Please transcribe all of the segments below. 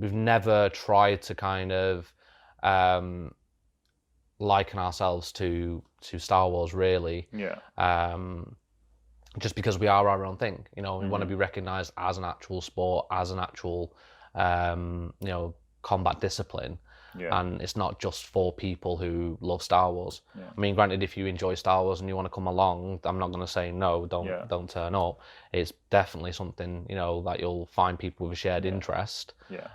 we've never tried to kind of liken ourselves to Star Wars, really. Yeah. Just because we are our own thing, we want to be recognized as an actual sport, as an actual, combat discipline. Yeah. And it's not just for people who love Star Wars. Yeah. I mean, granted, if you enjoy Star Wars and you want to come along, I'm not going to say no, don't turn up. It's definitely something, that you'll find people with a shared interest. Yeah.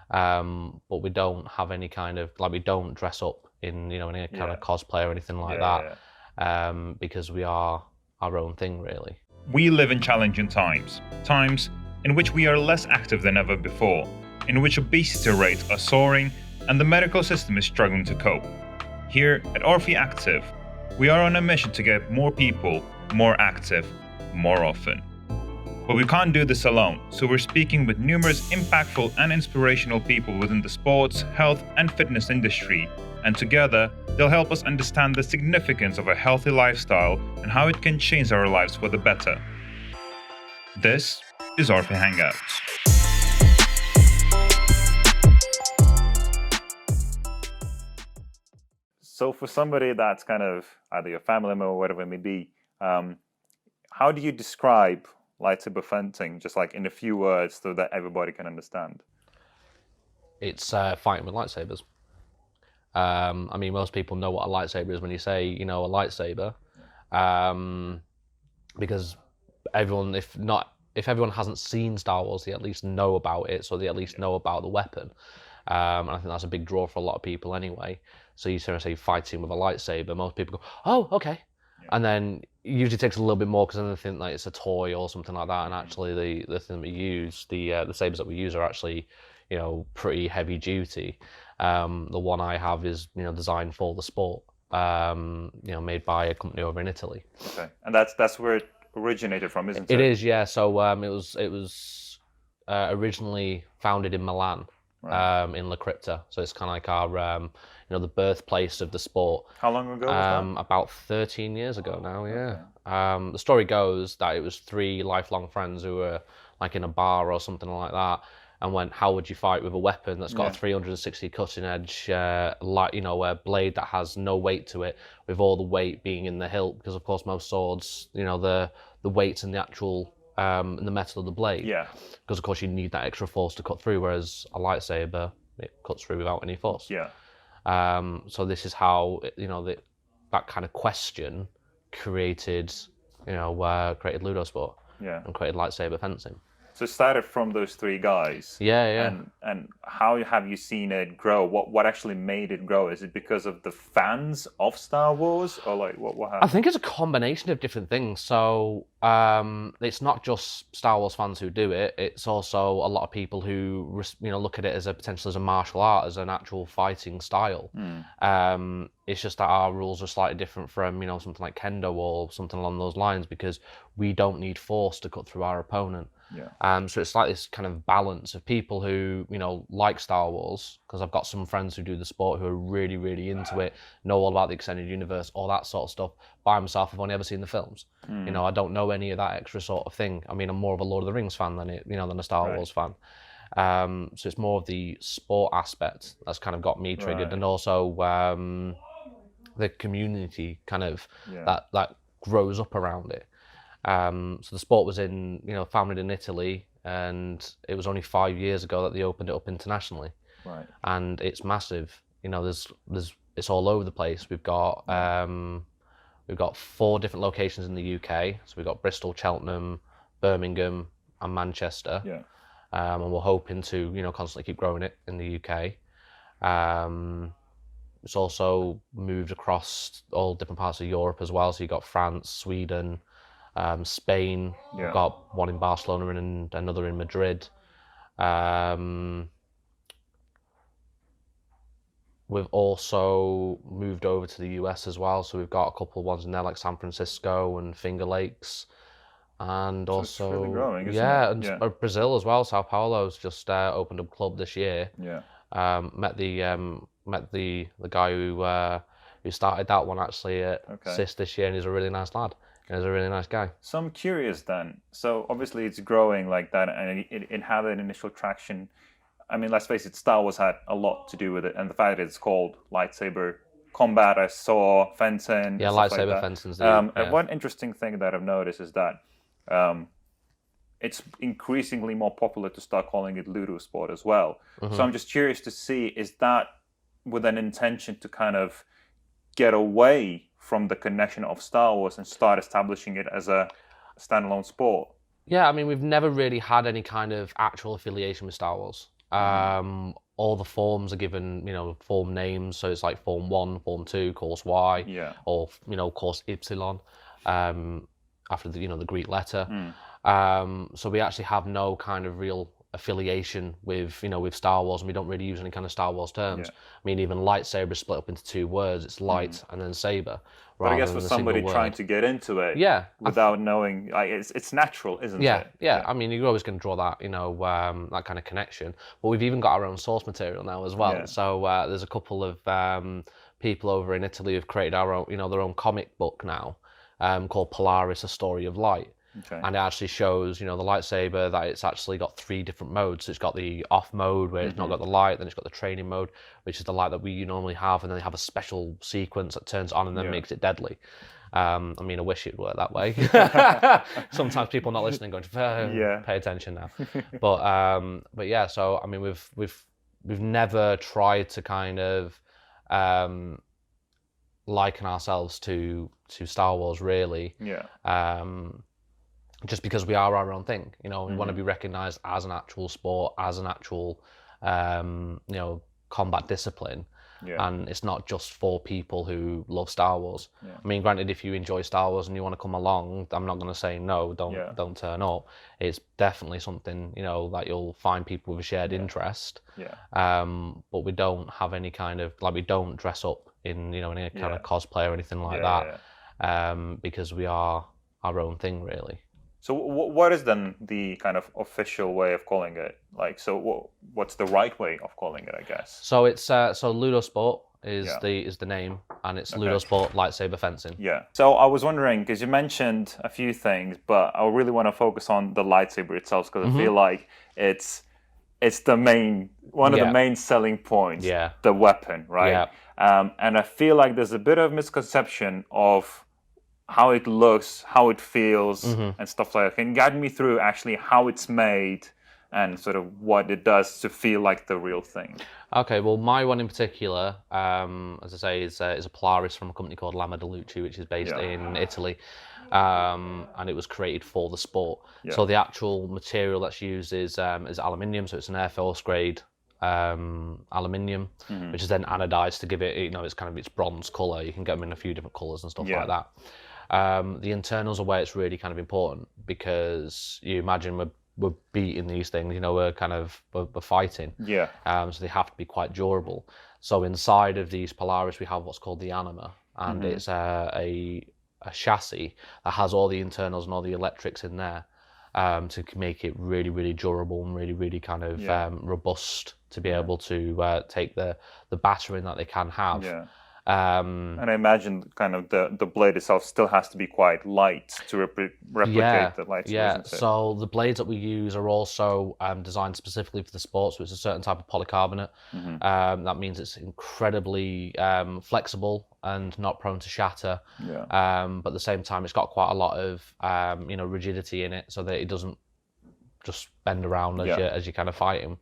But we don't have any kind of, we don't dress up in, any kind of cosplay or anything like that. Because we are our own thing, really. We live in challenging times in which we are less active than ever before, in which obesity rates are soaring and the medical system is struggling to cope. Here at ORFI ACTIVE, we are on a mission to get more people more active more often. But we can't do this alone, so we're speaking with numerous impactful and inspirational people within the sports, health and fitness industry, and together they'll help us understand the significance of a healthy lifestyle and how it can change our lives for the better. This is Orfi Hangouts. So for somebody that's kind of either your family member or whatever it may be, how do you describe lightsaber fencing, just like in a few words so that everybody can understand? It's fighting with lightsabers. I mean, most people know what a lightsaber is when you say, a lightsaber, because everyone, if everyone hasn't seen Star Wars, they at least know about it, so they at least know about the weapon. And I think that's a big draw for a lot of people anyway. So you say fighting with a lightsaber, most people go, oh, okay. Yeah. And then it usually takes a little bit more because then they think like it's a toy or something like that. And actually the thing that we use, the sabers that we use are actually, pretty heavy duty. The one I have is, designed for the sport, made by a company over in Italy. Okay. And that's where it originated from, isn't it? It is, yeah. So it was originally founded in Milan. Right. In La Crypta, so it's kind of like our, the birthplace of the sport. How long ago was that? About 13 years ago now, yeah. Okay. The story goes that it was 3 lifelong friends who were like in a bar or something like that, and went, how would you fight with a weapon that's got a 360 cutting edge, a blade that has no weight to it, with all the weight being in the hilt, because of course most swords, the weight's in the actual in the metal of the blade. Yeah. Because of course you need that extra force to cut through, whereas a lightsaber, it cuts through without any force. Yeah. So this is how that kind of question created Ludosport. Yeah. And created lightsaber fencing. So it started from those 3 guys. Yeah. And how have you seen it grow? What actually made it grow? Is it because of the fans of Star Wars, or like what happened? I think it's a combination of different things. So it's not just Star Wars fans who do it. It's also a lot of people who look at it as potentially as a martial art, as an actual fighting style. It's just that our rules are slightly different from something like Kendo or something along those lines, because we don't need force to cut through our opponent. Yeah. So it's like this kind of balance of people who, like Star Wars, because I've got some friends who do the sport who are really, really into it, know all about the extended universe, all that sort of stuff. By myself, I've only ever seen the films. I don't know any of that extra sort of thing. I mean, I'm more of a Lord of the Rings fan than a Star Wars fan. So it's more of the sport aspect that's kind of got me triggered, and also the community kind of that grows up around it. So the sport was founded in Italy, and it was only 5 years ago that they opened it up internationally. Right. And it's massive. It's all over the place. We've got 4 different locations in the UK. So we've got Bristol, Cheltenham, Birmingham, and Manchester. Yeah. And we're hoping to constantly keep growing it in the UK. It's also moved across all different parts of Europe as well. So you've got France, Sweden, Spain. Yeah. We've got one in Barcelona and another in Madrid. We've also moved over to the US as well, so we've got a couple of ones in there like San Francisco and Finger Lakes, and so also it's really growing, isn't it? And Brazil as well. Sao Paulo's just opened a club this year. Yeah. Met the guy who started that one actually at CIS this year, and he's a really nice lad. He's a really nice guy. So I'm curious then. So obviously it's growing like that, and it had an initial traction. I mean, let's face it, Star Wars had a lot to do with it, and the fact that it's called lightsaber combat, I saw fencing. Yeah, stuff lightsaber like that. fencing's And one interesting thing that I've noticed is that it's increasingly more popular to start calling it Ludosport as well. So I'm just curious to see, is that with an intention to kind of get away from the connection of Star Wars and start establishing it as a standalone sport? Yeah, I mean, we've never really had any kind of actual affiliation with Star Wars. All the forms are given, form names. So it's like Form 1, Form 2, Course Y, or, Course Ypsilon, after the Greek letter. So we actually have no kind of real affiliation with, with Star Wars, and we don't really use any kind of Star Wars terms. I mean, even lightsaber is split up into 2 words. It's light and then saber. But I guess for somebody trying to get into it, without knowing, like, it's natural, isn't it? Yeah. I mean, you're always going to draw that, that kind of connection. But we've even got our own source material now as well. So there's a couple of people over in Italy who've created our own, their own comic book now, called Polaris: A Story of Light. And it actually shows, the lightsaber, that it's actually got 3 different modes. So it's got the off mode, where it's not got the light, then it's got the training mode, which is the light that we normally have, and then they have a special sequence that turns on and then makes it deadly. I mean, I wish it worked that way. Sometimes people not listening going, pay attention now. But yeah, so I mean, we've never tried to kind of liken ourselves to Star Wars, really. Just because we are our own thing, we want to be recognized as an actual sport, as an actual, combat discipline. And it's not just for people who love Star Wars. I mean, granted, if you enjoy Star Wars and you want to come along, I'm not going to say no, don't turn up. It's definitely something, that you'll find people with a shared interest. But we don't have any kind of, we don't dress up in, any kind of cosplay or anything like that, because we are our own thing, really. So what is then the kind of official way of calling it? What's the right way of calling it, I guess? So it's Ludosport is the name, and it's Ludosport lightsaber fencing. So I was wondering, because you mentioned a few things, but I really want to focus on the lightsaber itself, because I feel like it's the main one of the main selling points. The weapon, right? And I feel like there's a bit of misconception of how it looks, how it feels, and stuff like that. Can you guide me through actually how it's made and sort of what it does to feel like the real thing? Okay, well, my one in particular, as I say, is a Polaris from a company called Lama de Lucci, which is based in Italy, and it was created for the sport. So the actual material that's used is aluminium, so it's an Air Force grade aluminium, which is then anodized to give it, it's bronze color. You can get them in a few different colors and stuff like that. The internals are where it's really kind of important, because you imagine we're beating these things, we're fighting. So they have to be quite durable. So inside of these Polaris, we have what's called the anima, and it's a chassis that has all the internals and all the electrics in there, to make it really, really durable and really, really kind of robust to be able to take the battering that they can have. And I imagine kind of the blade itself still has to be quite light to replicate the lightsaber. So the blades that we use are also designed specifically for the sport, so it's a certain type of polycarbonate. That means it's incredibly flexible and not prone to shatter. But at the same time, it's got quite a lot of rigidity in it, so that it doesn't just bend around as you're kind of fighting.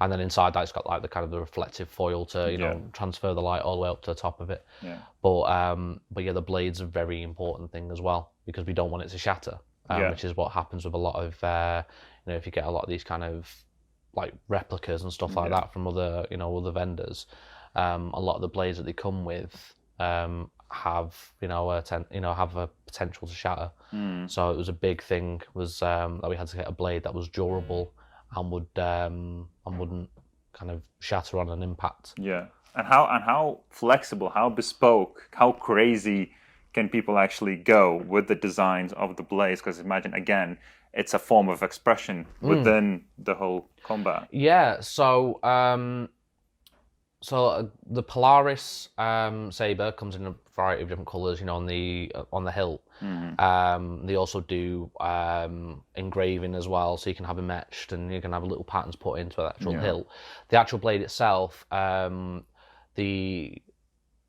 And then inside that, it's got like the kind of the reflective foil to transfer the light all the way up to the top of it. But the blade's a very important thing as well, because we don't want it to shatter, which is what happens with a lot of if you get a lot of these kind of like replicas and stuff like that from other other vendors. A lot of the blades that they come with have have a potential to shatter. So it was a big thing that we had to get a blade that was durable and wouldn't kind of shatter on an impact. And how flexible, how bespoke, how crazy can people actually go with the designs of the blades? Because imagine, again, it's a form of expression within the whole combat. So The Polaris saber comes in a variety of different colours, on the hilt. They also do engraving as well, so you can have it matched, and you can have little patterns put into the actual hilt. The actual blade itself, the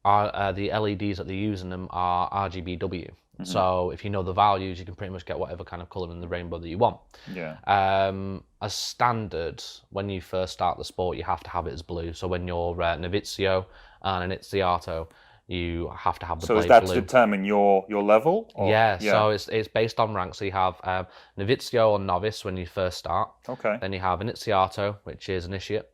LEDs that they use in them are RGBW. So if you know the values, you can pretty much get whatever kind of colour in the rainbow that you want. As standard, when you first start the sport, you have to have it as blue. So when you're Novizio and Iniziato, you have to have the blade blue. So is that to determine your level? Or? Yeah, so it's based on rank. So you have Novizio or Novice when you first start. Okay. Then you have Iniziato, which is Initiate,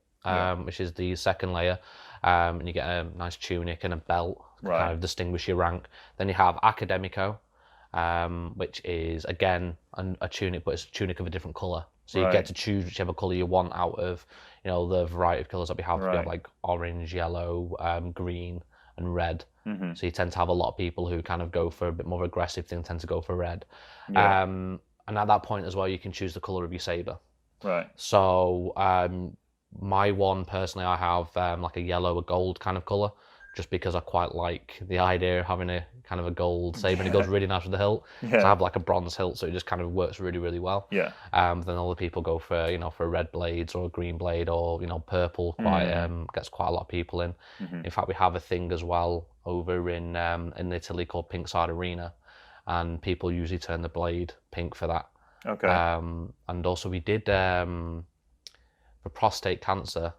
which is the second layer. And you get a nice tunic and a belt to kind of distinguish your rank. Then you have Academico, which is again a tunic, but it's a tunic of a different colour. So you get to choose whichever colour you want out of the variety of colours that we have. We have like orange, yellow, green, and red. So you tend to have a lot of people who kind of go for a bit more aggressive thing, tend to go for red. And at that point as well, you can choose the colour of your sabre. Right. So my one personally, I have like a yellow, a gold kind of colour, just because I quite like the idea of having a kind of a gold sabre, and it goes really nice with the hilt. So I have like a bronze hilt, so it just kind of works really, really well. Yeah. Then other people go for for red blades or a green blade or purple. Gets quite a lot of people in. In fact, we have a thing as well over in Italy called Pink Side Arena, and people usually turn the blade pink for that. Okay. And also we did. For prostate cancer,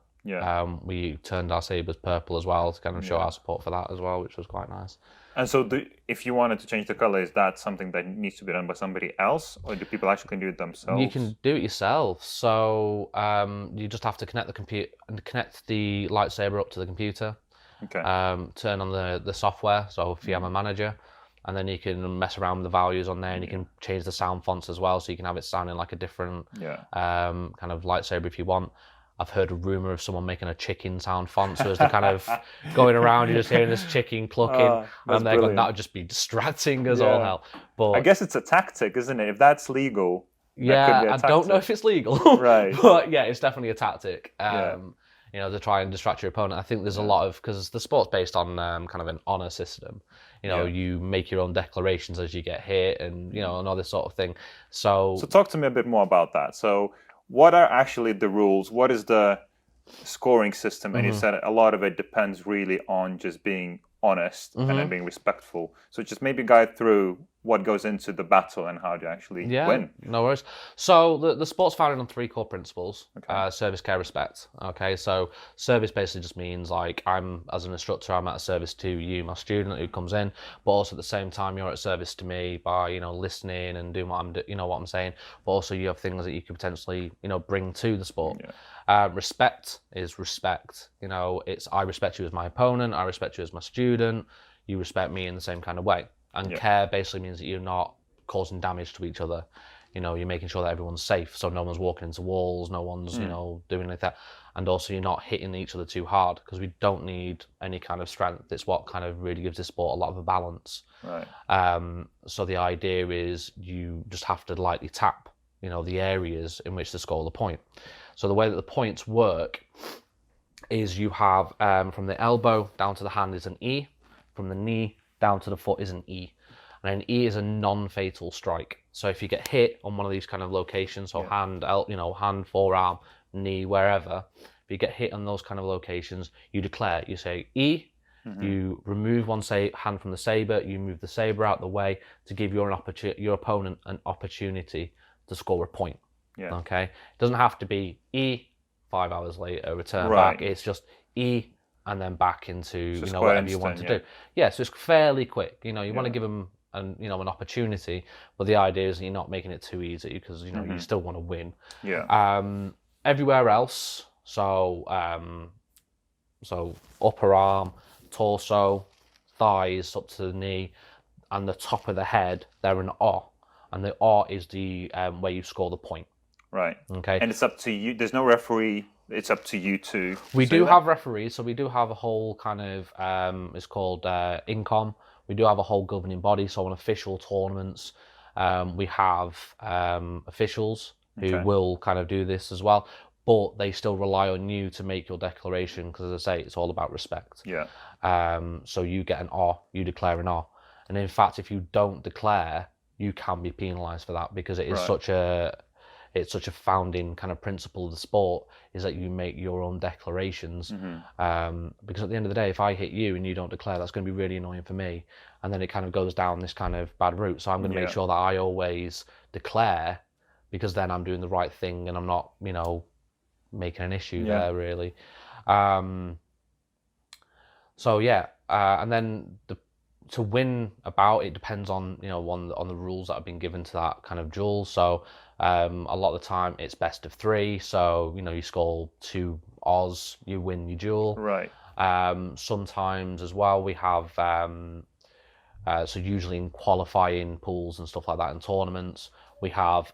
we turned our sabres purple as well to kind of show our support for that as well, which was quite nice. And so if you wanted to change the colour, is that something that needs to be done by somebody else, or do people actually do it themselves? You can do it yourself. So you just have to connect the lightsaber up to the computer. Okay. Turn on the software, so if you have a manager, and then you can mess around with the values on there, and you can change the sound fonts as well, so you can have it sounding like a different kind of lightsaber if you want. I've heard a rumour of someone making a chicken sound font, so as they're kind of going around, you're just hearing this chicken clucking, and that would just be distracting as all hell. But I guess it's a tactic, isn't it? If that's legal, I don't know if it's legal, right? But yeah, it's definitely a tactic. To try and distract your opponent. I think there's a lot of, because the sport's based on kind of an honour system. You make your own declarations as you get hit, and and all this sort of thing. So talk to me a bit more about that. So what are actually the rules? What is the scoring system? And you said a lot of it depends really on just being honest and then being respectful. So just maybe guide through what goes into the battle and how to actually win. No worries. So the sport's founded on 3 core principles: service, care, respect. Okay, so service basically just means like I'm, as an instructor, I'm at a service to you, my student who comes in, but also at the same time you're at service to me by listening and doing what I'm saying. But also you have things that you could potentially bring to the sport. Respect is respect. It's I respect you as my opponent, I respect you as my student, you respect me in the same kind of way. And care basically means that you're not causing damage to each other. You're making sure that everyone's safe, so no one's walking into walls, no one's doing like that. And also you're not hitting each other too hard, because we don't need any kind of strength. It's what kind of really gives this sport a lot of a balance. Right. So the idea is you just have to lightly tap the areas in which to score the point. So the way that the points work is you have from the elbow down to the hand is an E, from the knee down to the foot is an E, and an E is a non-fatal strike. So if you get hit on one of these kind of locations, so hand, hand, forearm, knee, wherever, if you get hit on those kind of locations, you declare, you say E, you remove one hand from the saber, you move the saber out the way to give your opponent an opportunity to score a point. Okay, it doesn't have to be E, 5 hours later, return back. It's just E and then back into whatever you want to do. Yeah, so it's fairly quick. You want to give them an opportunity, but the idea is that you're not making it too easy, because you still want to win. Everywhere else, so upper arm, torso, thighs up to the knee, and the top of the head, they're an O, and the O is the where you score the point. Right. Okay. And it's up to you. There's no referee. It's up to you to. We do have referees, so we do have a whole kind of it's called INCOM. We do have a whole governing body. So on official tournaments, we have officials who will kind of do this as well. but they still rely on you to make your declaration, because as I say, it's all about respect. Yeah. So you get an R, you declare an R. And in fact, if you don't declare, you can be penalised for that, because it is such a founding kind of principle of the sport, is that you make your own declarations. Because at the end of the day, if I hit you and you don't declare, that's going to be really annoying for me. And then it kind of goes down this kind of bad route. So I'm going to make sure that I always declare, because then I'm doing the right thing and I'm not, making an issue there, really. And then to win a bout, it depends on on the rules that have been given to that kind of duel. So a lot of the time it's best of 3. So you score 2 Oz, you win your duel. Right. Sometimes as well we have so usually in qualifying pools and stuff like that in tournaments, we have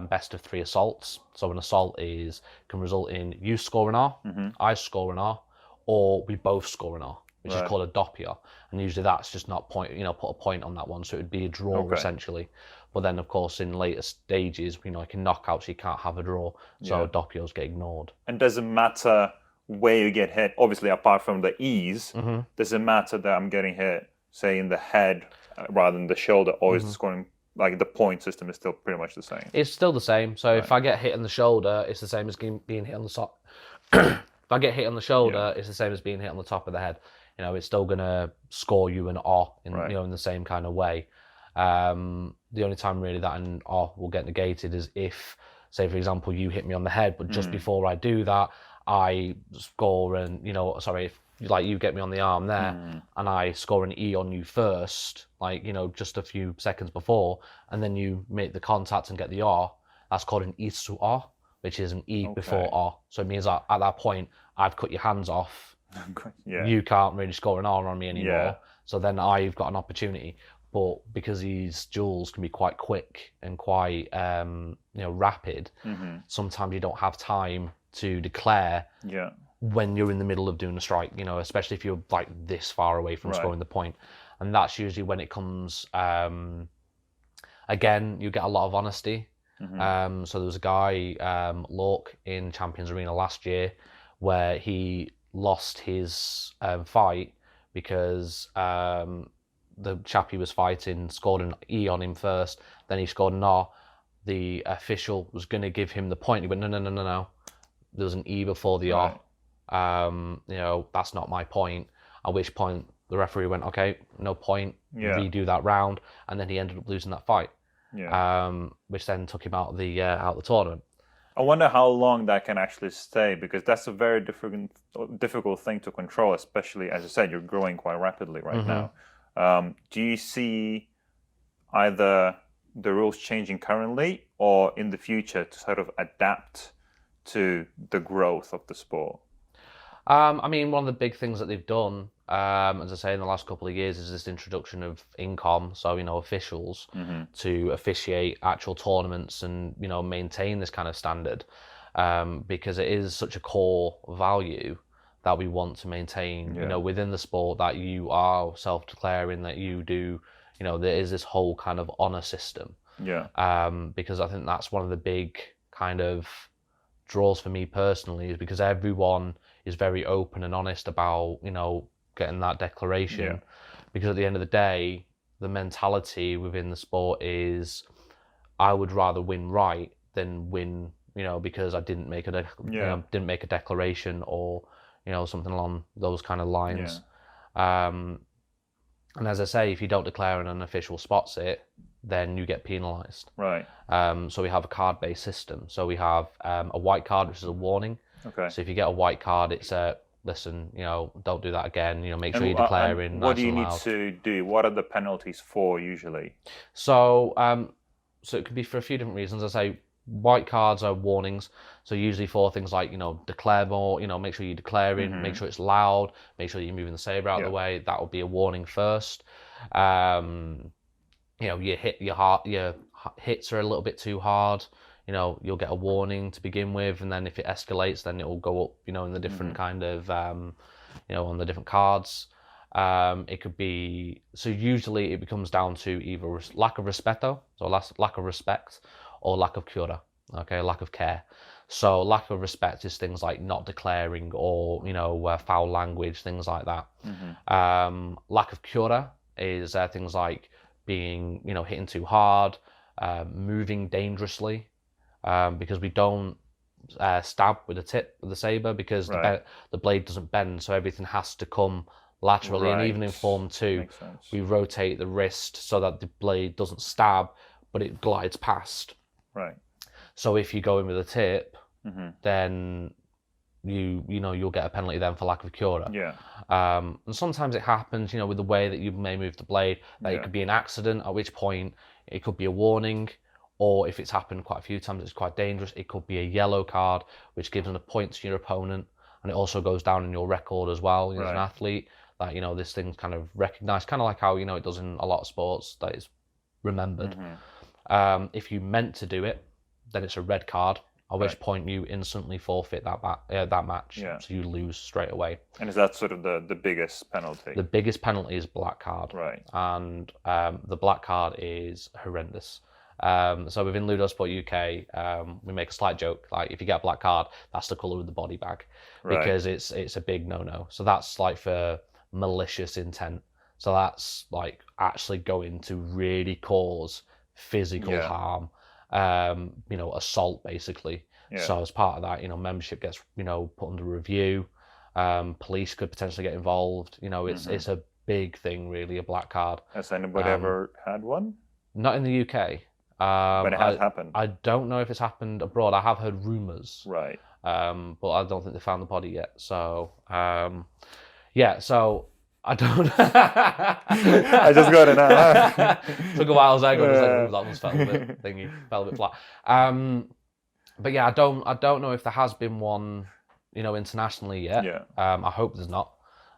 best of 3 assaults. So an assault can result in you score an R, I score an R, or we both score an R, which is called a doppia. And usually that's just not put a point on that one, so it would be a draw essentially. But then of course in later stages, like in knockouts, you can't have a draw, so doppias get ignored. And does it matter where you get hit? Obviously, apart from the ease, does it matter that I'm getting hit, say, in the head rather than the shoulder, or is the scoring, like the point system is still pretty much the same? It's still the same. So if I get hit in the shoulder, it's the same as being hit on the top. If I get hit on the shoulder, it's the same as being hit on the top of the head. It's still gonna score you an R in in the same kind of way. The only time really that an R will get negated is if, say for example, you hit me on the head, but just before I do that, I score and if like you get me on the arm there and I score an E on you first, like just a few seconds before, and then you make the contact and get the R, that's called an Isu R, which is an E before R. So it means that at that point I've cut your hands off. You can't really score an R on me anymore. So then I've got an opportunity. But because these duels can be quite quick and quite rapid, sometimes you don't have time to declare when you're in the middle of doing a strike, especially if you're like this far away from scoring the point. And that's usually when it comes, again, you get a lot of honesty. So there was a guy, Lork, in Champions Arena last year, where he lost his fight because the chap he was fighting scored an E on him first, then he scored an R. The official was going to give him the point. He went, no. There was an E before the R. That's not my point. At which point the referee went, okay, no point, redo that round, and then he ended up losing that fight. Which then took him out of the tournament. I wonder how long that can actually stay, because that's a very difficult thing to control, especially, as I said, you're growing quite rapidly right now. Do you see either the rules changing currently or in the future to sort of adapt to the growth of the sport? I mean, one of the big things that they've done, as I say, in the last couple of years, is this introduction of INCOM, so officials to officiate actual tournaments and maintain this kind of standard, because it is such a core value that we want to maintain, within the sport, that you are self-declaring, that you do, there is this whole kind of honor system. Because I think that's one of the big kind of draws for me personally, is because everyone is very open and honest about, getting that declaration. Because at the end of the day, the mentality within the sport is, I would rather win right than win, because I didn't make didn't make a declaration, or something along those kind of lines. And as I say, if you don't declare and an official spots it, then you get penalised. So we have a card-based system. So we have a white card, which is a warning. So if you get a white card, it's a, listen, don't do that again. Make sure you're declaring. What do you need to do? What are the penalties for usually? So so it could be for a few different reasons. I say white cards are warnings. So usually for things like, declare more, make sure you're declaring, make sure it's loud, make sure you're moving the saber out of the way. That would be a warning first. Your hits are a little bit too hard. You'll get a warning to begin with, and then if it escalates, then it will go up, in the different kind of, on the different cards. It could be, so usually it becomes down to either lack of respeto, so lack of respect, or lack of cura, lack of care. So lack of respect is things like not declaring or, foul language, things like that. Lack of cura is things like being, hitting too hard, moving dangerously, because we don't stab with the tip of the saber because the blade doesn't bend, so everything has to come laterally. And even in Form 2, we rotate the wrist so that the blade doesn't stab, but it glides past. Right. So if you go in with a tip, then you'll get a penalty then for lack of cura. Yeah. And sometimes it happens, with the way that you may move the blade, that it could be an accident, at which point it could be a warning, or if it's happened quite a few times, it's quite dangerous. It could be a yellow card, which gives a point to your opponent, and it also goes down in your record as well as an athlete. That this thing's kind of recognised, kind of like how it does in a lot of sports, that it's remembered. If you meant to do it, then it's a red card, at which point you instantly forfeit that match, so you lose straight away. And is that sort of the biggest penalty? The biggest penalty is black card, and the black card is horrendous. So within Ludosport UK, we make a slight joke, like if you get a black card, that's the colour of the body bag, because it's a big no-no. So that's like for malicious intent. So that's like actually going to really cause physical harm, assault basically. So as part of that, membership gets put under review. Police could potentially get involved. It's a big thing, really, a black card. Has anybody ever had one? Not in the UK. But it has happened. I don't know if it's happened abroad. I have heard rumours. Right. But I don't think they found the body yet. So, so I don't. I just got it now. Took a while. I was like, that one's fell a bit thingy, fell a bit flat. But yeah, I don't know if there has been one, internationally yet. Yeah. I hope there's not.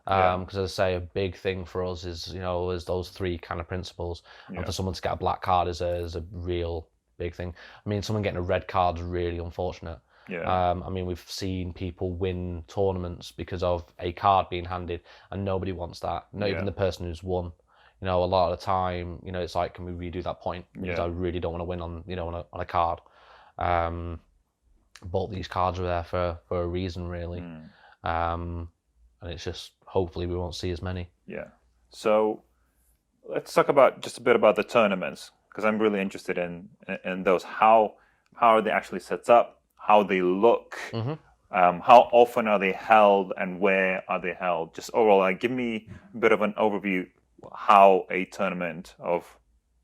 Because as I say, a big thing for us is is those three kind of principles, and for someone to get a black card is a real big thing. I mean, someone getting a red card is really unfortunate. I mean, we've seen people win tournaments because of a card being handed, and nobody wants that. Not even the person who's won. A lot of the time, it's like, can we redo that point? Because I really don't want to win on on a card. But these cards are there for a reason, really. And it's just, hopefully we won't see as many. Yeah. So let's talk just a bit about the tournaments, because I'm really interested in those. How are they actually set up? How they look? How often are they held, and where are they held? Just overall, give me a bit of an overview how a tournament of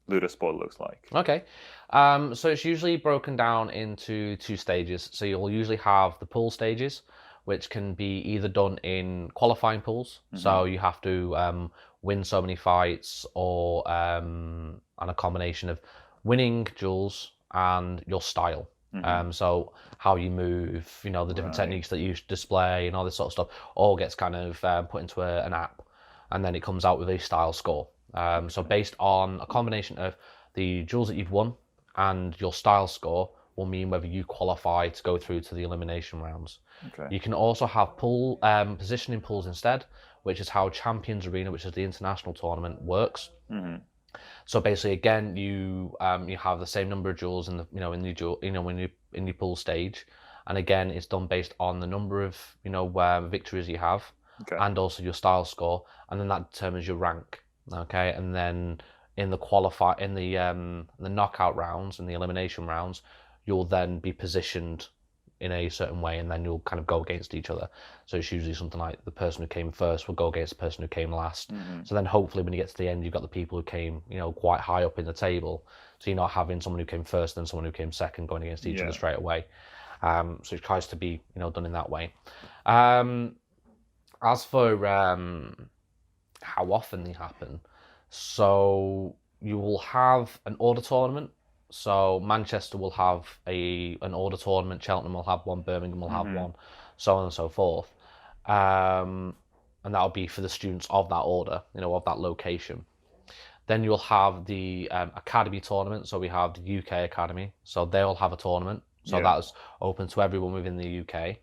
Ludosport looks like. Okay. So it's usually broken down into 2 stages. So you'll usually have the pool stages, which can be either done in qualifying pools. So you have to win so many fights, or and a combination of winning duels and your style. So how you move, the different techniques that you display and all this sort of stuff, all gets kind of put into an app, and then it comes out with a style score. So based on a combination of the duels that you've won and your style score will mean whether you qualify to go through to the elimination rounds. You can also have pool positioning pools instead, which is how Champions Arena, which is the international tournament, works. So basically, again, you have the same number of duels in the in your pool stage, and again, it's done based on the number of victories you have, and also your style score, and then that determines your rank. Okay, and then in the knockout rounds and the elimination rounds, you'll then be positioned in a certain way, and then you'll kind of go against each other. So it's usually something like the person who came first will go against the person who came last. So then hopefully when you get to the end, you've got the people who came, quite high up in the table. So you're not having someone who came first and someone who came second going against each other straight away. So it tries to be, done in that way. As for how often they happen, so you will have an order tournament. So Manchester will have an order tournament, Cheltenham will have one, Birmingham will have one, so on and so forth. And that'll be for the students of that order, of that location. Then you'll have the academy tournament. So we have the UK Academy. So they'll have a tournament. So that's open to everyone within the UK.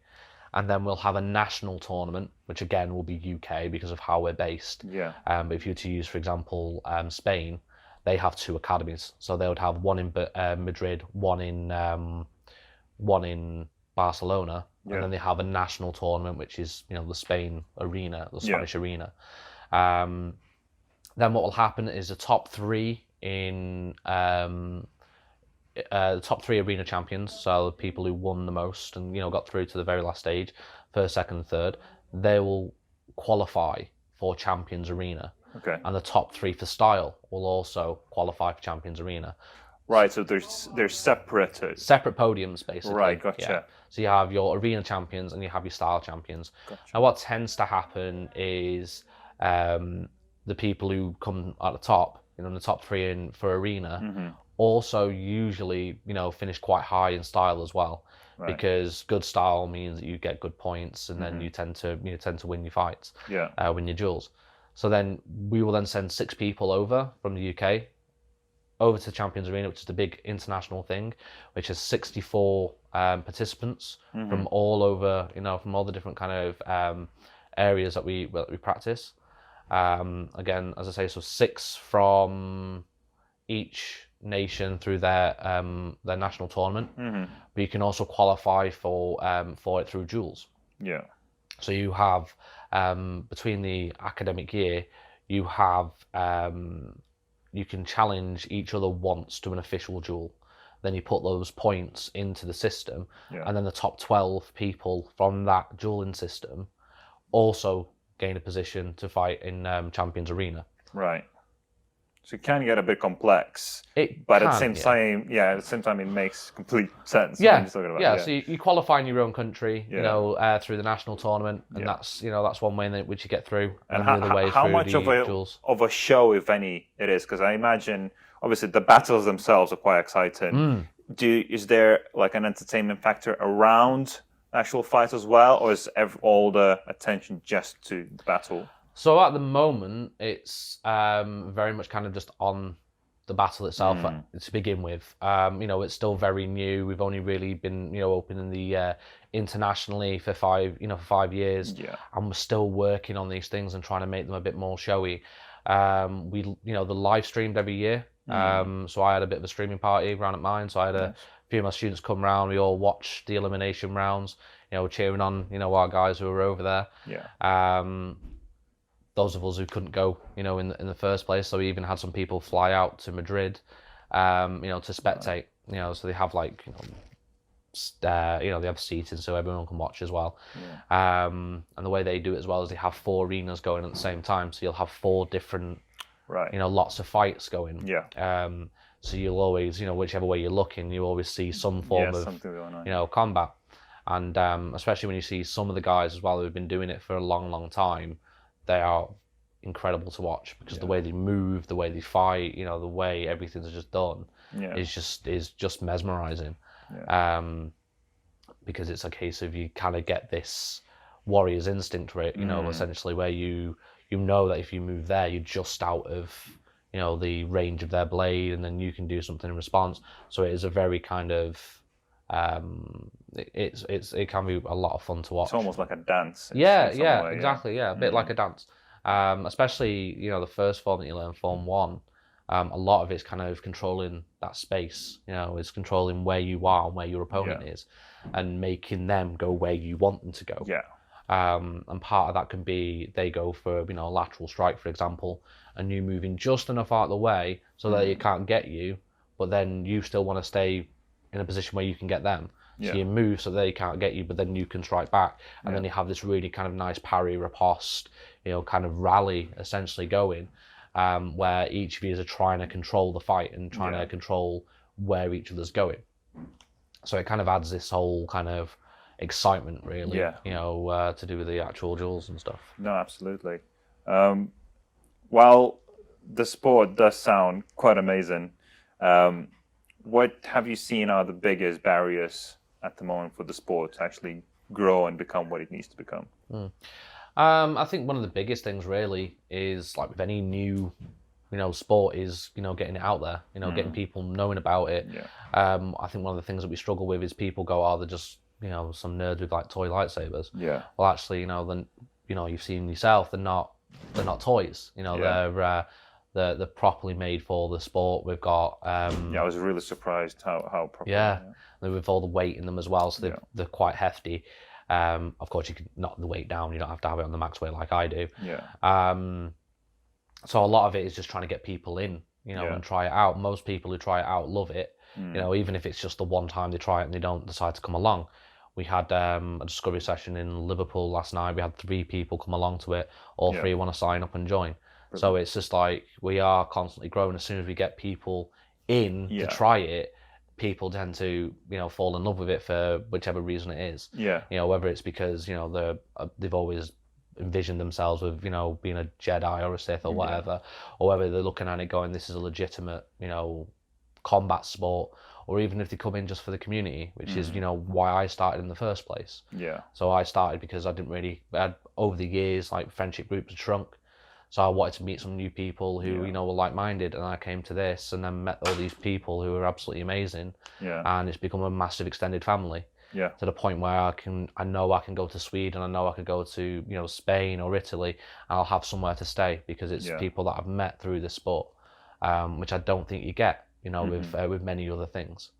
And then we'll have a national tournament, which again will be UK because of how we're based. But if you were to use, for example, Spain, they have 2 academies. So they would have one in Madrid, one in Barcelona, and then they have a national tournament, which is the Spain arena, the Spanish arena. Then what will happen is the top three in the top three arena champions, so the people who won the most and got through to the very last stage, first, second, third, they will qualify for Champions Arena. Okay. And the top three for style will also qualify for Champions Arena. Right, so they're separated. Separate podiums, basically. Right, gotcha. Yeah. So you have your arena champions and you have your style champions. Gotcha. Now what tends to happen is the people who come at the top, in the top three for arena, also usually, finish quite high in style as well. Right. Because good style means that you get good points, and then you tend to win your fights, win your duels. So then we will then send 6 people over from the UK over to Champions Arena, which is the big international thing, which has 64 participants from all over, from all the different kind of areas that we practice. Again, as I say, so 6 from each nation through their national tournament, but you can also qualify for it through duels. Yeah. So you have between the academic year, you have you can challenge each other once to an official duel. Then you put those points into the system, and then the top 12 people from that dueling system also gain a position to fight in Champions Arena. Right. So it can get a bit complex, but at the same time, it makes complete sense. Yeah, So you qualify in your own country, through the national tournament, and that's one way in which you get through. And how much of a show, if any, it is? Because I imagine, obviously, the battles themselves are quite exciting. Is there like an entertainment factor around actual fights as well, or is all the attention just to the battle? So at the moment, it's very much kind of just on the battle itself to begin with. It's still very new. We've only really been, opening the internationally for 5 years, and we're still working on these things and trying to make them a bit more showy. We, the live streamed every year. So I had a bit of a streaming party around at mine. So I had a few of my students come round. We all watched the elimination rounds, cheering on, our guys who were over there. Yeah. Those of us who couldn't go, in the first place. So we even had some people fly out to Madrid, to spectate. So they have they have seating so everyone can watch as well. And the way they do it as well is they have 4 arenas going at the same time. So you'll have 4 different, lots of fights going. Yeah. So you'll always, whichever way you're looking, you always see some form of, combat. And especially when you see some of the guys as well who've been doing it for a long, long time, they are incredible to watch because the way they move, the way they fight, the way everything's just done is just mesmerizing. Because it's a case of you kind of get this warrior's instinct, right? Essentially where you know that if you move there, you're just out of the range of their blade, and then you can do something in response. So it is a very kind of it can be a lot of fun to watch. It's almost like a dance. Exactly. Yeah, a bit like a dance. Especially the first form that you learn, Form 1. A lot of it's kind of controlling that space. It's controlling where you are and where your opponent is, and making them go where you want them to go. Yeah. And part of that can be they go for a lateral strike, for example, and you moving just enough out of the way so that it can't get you, but then you still want to stay in a position where you can get them. So you move so they can't get you, but then you can strike back, and then you have this really kind of nice parry, riposte, kind of rally essentially going, where each of you are trying to control the fight and trying to control where each other's going. So it kind of adds this whole kind of excitement, really, to do with the actual duels and stuff. No, absolutely. While the sport does sound quite amazing, what have you seen are the biggest barriers at the moment for the sport to actually grow and become what it needs to become? I think one of the biggest things really is, like with any new, sport, is, getting it out there, getting people knowing about it. I think one of the things that we struggle with is people go, oh, they're just, some nerds with like toy lightsabers. Well, actually, then, you've seen yourself, they're not toys. They're properly made for the sport. We've got I was really surprised how properly. Yeah, with all the weight in them as well, so they're quite hefty. Of course, you can knock the weight down. You don't have to have it on the max weight like I do. So a lot of it is just trying to get people in, and try it out. Most people who try it out love it. Even if it's just the one time they try it and they don't decide to come along. We had a discovery session in Liverpool last night. We had 3 people come along to it. All 3 want to sign up and join. Brilliant. So it's just like we are constantly growing. As soon as we get people in to try it, people tend to fall in love with it for whichever reason it is. Whether it's because they've always envisioned themselves with being a Jedi or a Sith or whatever, or whether they're looking at it going, this is a legitimate combat sport, or even if they come in just for the community, which is why I started in the first place. So I started because I didn't really over the years, like, friendship groups had shrunk, so I wanted to meet some new people who were like-minded, and I came to this and then met all these people who are absolutely amazing, and it's become a massive extended family. To the point where I know I can go to Sweden, I know I could go to Spain or Italy, and I'll have somewhere to stay because it's people that I've met through this sport, which I don't think you get with many other things.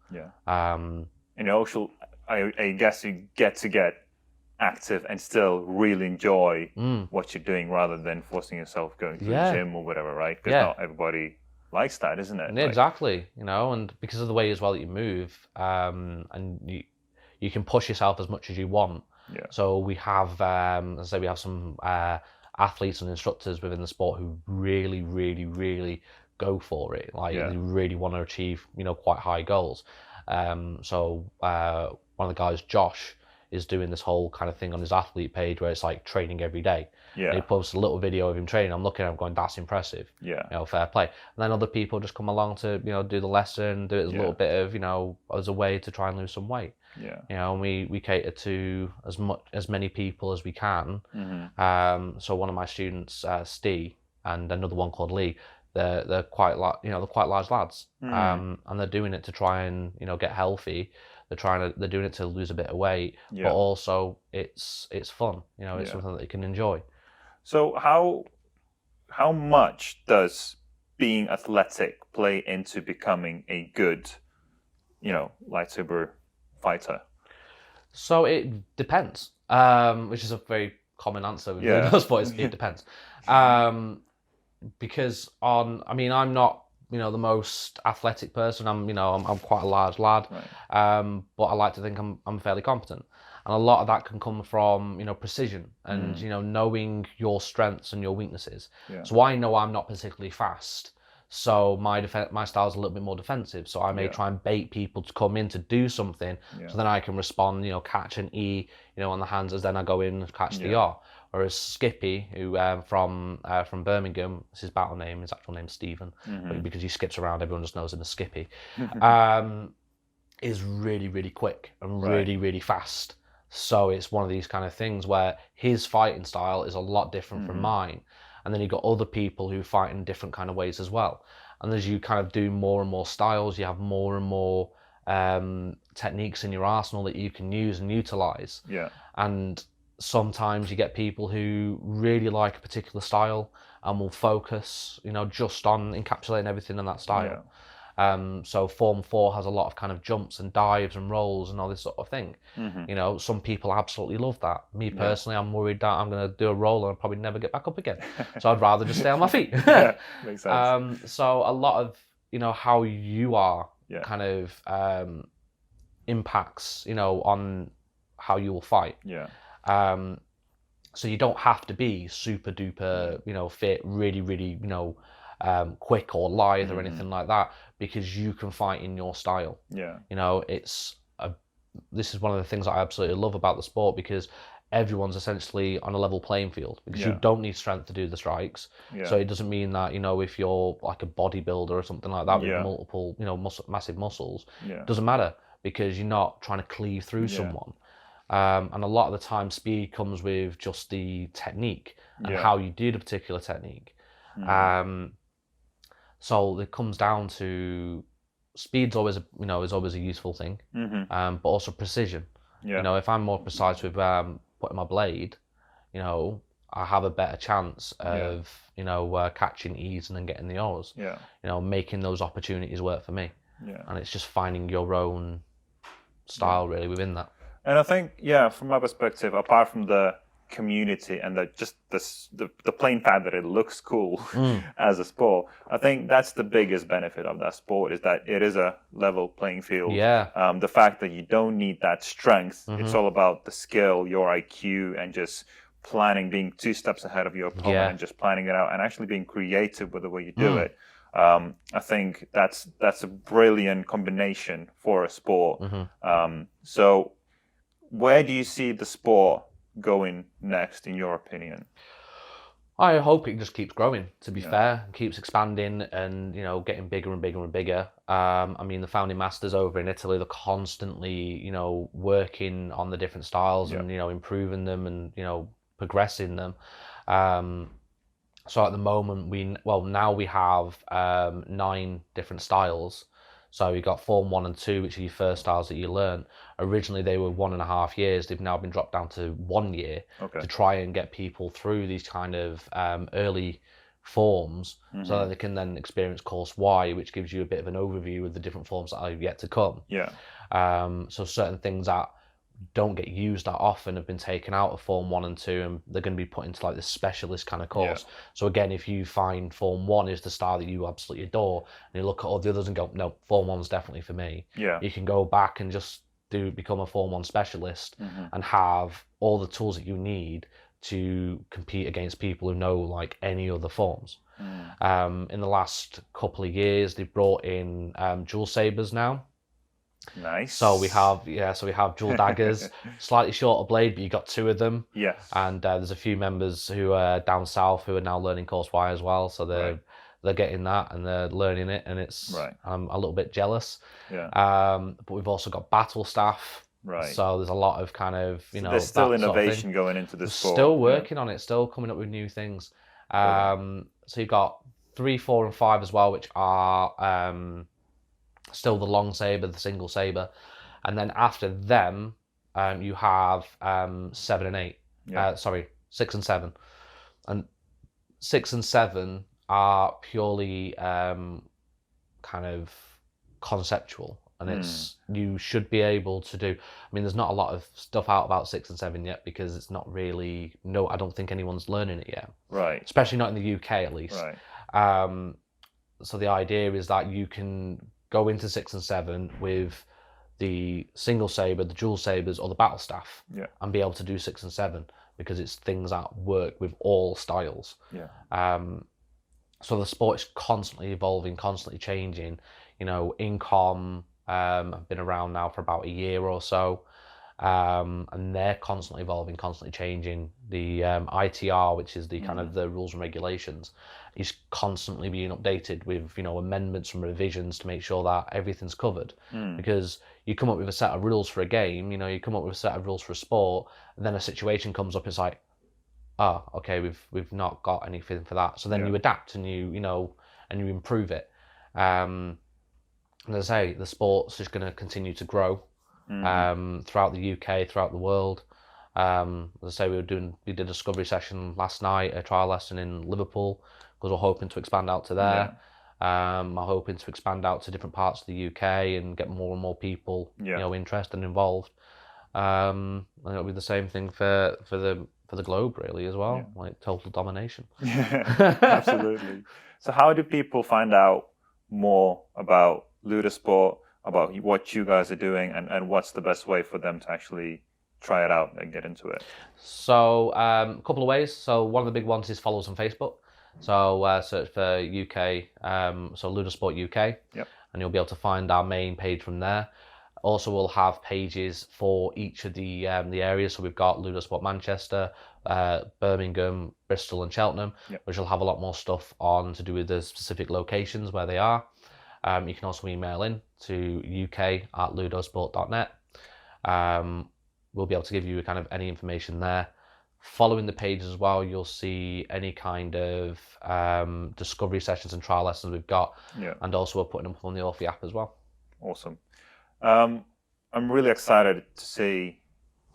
And also, I guess you get active and still really enjoy what you're doing, rather than forcing yourself going to the gym or whatever, right? Because not everybody likes that, isn't it? Exactly. And because of the way as well that you move, and you can push yourself as much as you want. So we have, as I say, we have some athletes and instructors within the sport who really, really, really go for it. Like they really want to achieve, quite high goals. So one of the guys, Josh, is doing this whole kind of thing on his athlete page where it's like training every day. And he posts a little video of him training. I'm looking at him going, that's impressive. Fair play. And then other people just come along to, do the lesson, do it as a little bit of, as a way to try and lose some weight. And we cater to as many people as we can. So one of my students, Steve, and another one called Lee, they're quite large lads, and they're doing it to try and get healthy. They're doing it to lose a bit of weight, but also it's fun. It's something that they can enjoy. So how much does being athletic play into becoming a good, lightsaber fighter? So it depends, which is a very common answer with Ludosport. It depends, because I'm not the most athletic person. I'm quite a large lad, but I like to think I'm fairly competent, and a lot of that can come from precision and knowing your strengths and your weaknesses. So I know I'm not particularly fast, so my style is a little bit more defensive. So I may try and bait people to come in to do something, so then I can respond, catch an E, on the hands, as then I go in and catch the R. Whereas Skippy, who from Birmingham, it's his battle name, his actual name's Stephen, but because he skips around, everyone just knows him as Skippy, is really, really quick and really, really fast. So it's one of these kind of things where his fighting style is a lot different from mine. And then you've got other people who fight in different kind of ways as well. And as you kind of do more and more styles, you have more and more techniques in your arsenal that you can use and utilize. And sometimes you get people who really like a particular style and will focus, just on encapsulating everything in that style. So Form 4 has a lot of kind of jumps and dives and rolls and all this sort of thing. Some people absolutely love that. Me personally, I'm worried that I'm going to do a roll and I'll probably never get back up again. So I'd rather just stay on my feet. Makes sense. So a lot of, how you are kind of impacts, on how you will fight. So you don't have to be super duper, fit, really, really, quick or lithe or anything like that, because you can fight in your style. This is one of the things that I absolutely love about the sport, because everyone's essentially on a level playing field, because you don't need strength to do the strikes. So it doesn't mean that, if you're like a bodybuilder or something like that with multiple, massive muscles, doesn't matter, because you're not trying to cleave through someone. And a lot of the time speed comes with just the technique and how you do the particular technique. So it comes down to speed's always is always a useful thing, but also precision. If I'm more precise with putting my blade, I have a better chance of, catching E's and then getting the O's. Yeah. Making those opportunities work for me. Yeah. And it's just finding your own style really within that. And I think, from my perspective, apart from the community and the plain fact that it looks cool as a sport, I think that's the biggest benefit of that sport, is that it is a level playing field. Yeah. The fact that you don't need that strength, it's all about the skill, your IQ, and just planning, being 2 steps ahead of your opponent and just planning it out and actually being creative with the way you do it. I think that's a brilliant combination for a sport. So where do you see the sport going next, in your opinion? I hope it just keeps growing, to be fair, keeps expanding and, getting bigger and bigger and bigger. I mean, the founding masters over in Italy, they're constantly, working on the different styles and, improving them and, progressing them. So at the moment, now we have 9 different styles. So you've got Form 1 and 2, which are your first styles that you learn. Originally, they were 1.5 years. They've now been dropped down to 1 year to try and get people through these kind of early forms so that they can then experience Course Y, which gives you a bit of an overview of the different forms that are yet to come. Yeah. So certain things that don't get used that often have been taken out of Form 1 and 2, and they're going to be put into like this specialist kind of course. So again, if you find Form 1 is the style that you absolutely adore, and you look at all the others and go, no, Form 1's definitely for me. You can go back and just become a Form 1 specialist and have all the tools that you need to compete against people who know like any other forms. In the last couple of years, they've brought in dual sabers now. Nice. So we have dual daggers, slightly shorter blade, but you got 2 of them. Yes. And there's a few members who are down south who are now learning Course Y as well. So they're getting that and they're learning it, and it's I'm a little bit jealous. Yeah. But we've also got battle staff. Right. So there's a lot of kind of there's still innovation going into this sport. Still working on it, still coming up with new things. So you've got 3, 4, and 5 as well, which are still the long saber, the single saber, and then after them, you have 7 and 8. 6 and 7, and 6 and 7 are purely kind of conceptual, and it's you should be able to do. I mean, there's not a lot of stuff out about 6 and 7 yet because it's not really. I don't think anyone's learning it yet. Right. Especially not in the UK at least. Right. So the idea is that you can go into 6 and 7 with the single saber, the dual sabers, or the battle staff, and be able to do 6 and 7 because it's things that work with all styles. So the sport is constantly evolving, constantly changing. Incom have been around now for about a year or so, and they're constantly evolving, constantly changing. The ITR, which is the kind of the rules and regulations, is constantly being updated with amendments and revisions to make sure that everything's covered. Because you come up with a set of rules for a game, you come up with a set of rules for a sport, and then a situation comes up, it's like, okay, we've not got anything for that. So then you adapt and you improve it. And as I say, the sport's just going to continue to grow throughout the UK, throughout the world. As I say, we did a discovery session last night, a trial lesson in Liverpool, because we're hoping to expand out to there. I'm hoping to expand out to different parts of the UK and get more and more people, interested and involved. And it'll be the same thing for the globe, really, as well, like total domination. Absolutely. So how do people find out more about Ludosport, about what you guys are doing, and what's the best way for them to actually try it out and get into it? So a couple of ways. So one of the big ones is follow us on Facebook. So search for UK, so Ludosport UK, and you'll be able to find our main page from there. Also, we'll have pages for each of the areas. So we've got Ludosport Manchester, Birmingham, Bristol, and Cheltenham, which will have a lot more stuff on to do with the specific locations where they are. You can also email in to uk@ludosport.net. We'll be able to give you kind of any information there. Following the page as well, you'll see any kind of discovery sessions and trial lessons we've got, and also we're putting them up on the Orfi app as well. Awesome. I'm really excited to see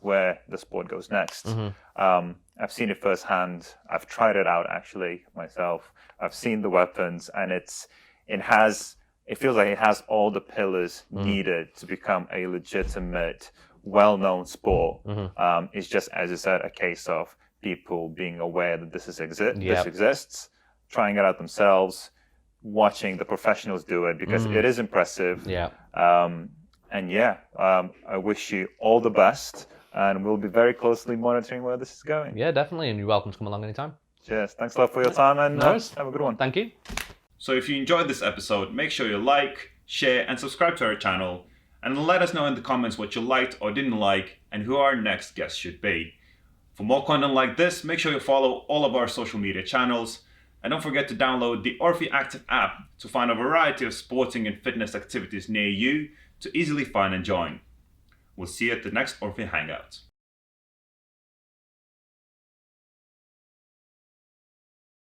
where the sport goes next. I've seen it firsthand. I've tried it out actually myself. I've seen the weapons, and it feels like it has all the pillars needed to become a legitimate, well-known sport. It's just, as you said, a case of people being aware that this exists, trying it out themselves, watching the professionals do it, because it is impressive. I wish you all the best, and we'll be very closely monitoring where this is going. Yeah, definitely, and you're welcome to come along anytime. Cheers. Thanks a lot for your time, and have a good one. Thank you. So if you enjoyed this episode, make sure you like, share, and subscribe to our channel, and let us know in the comments what you liked or didn't like, and who our next guest should be. For more content like this, make sure you follow all of our social media channels, and don't forget to download the ORFI Active app to find a variety of sporting and fitness activities near you to easily find and join. We'll see you at the next ORFI Hangouts.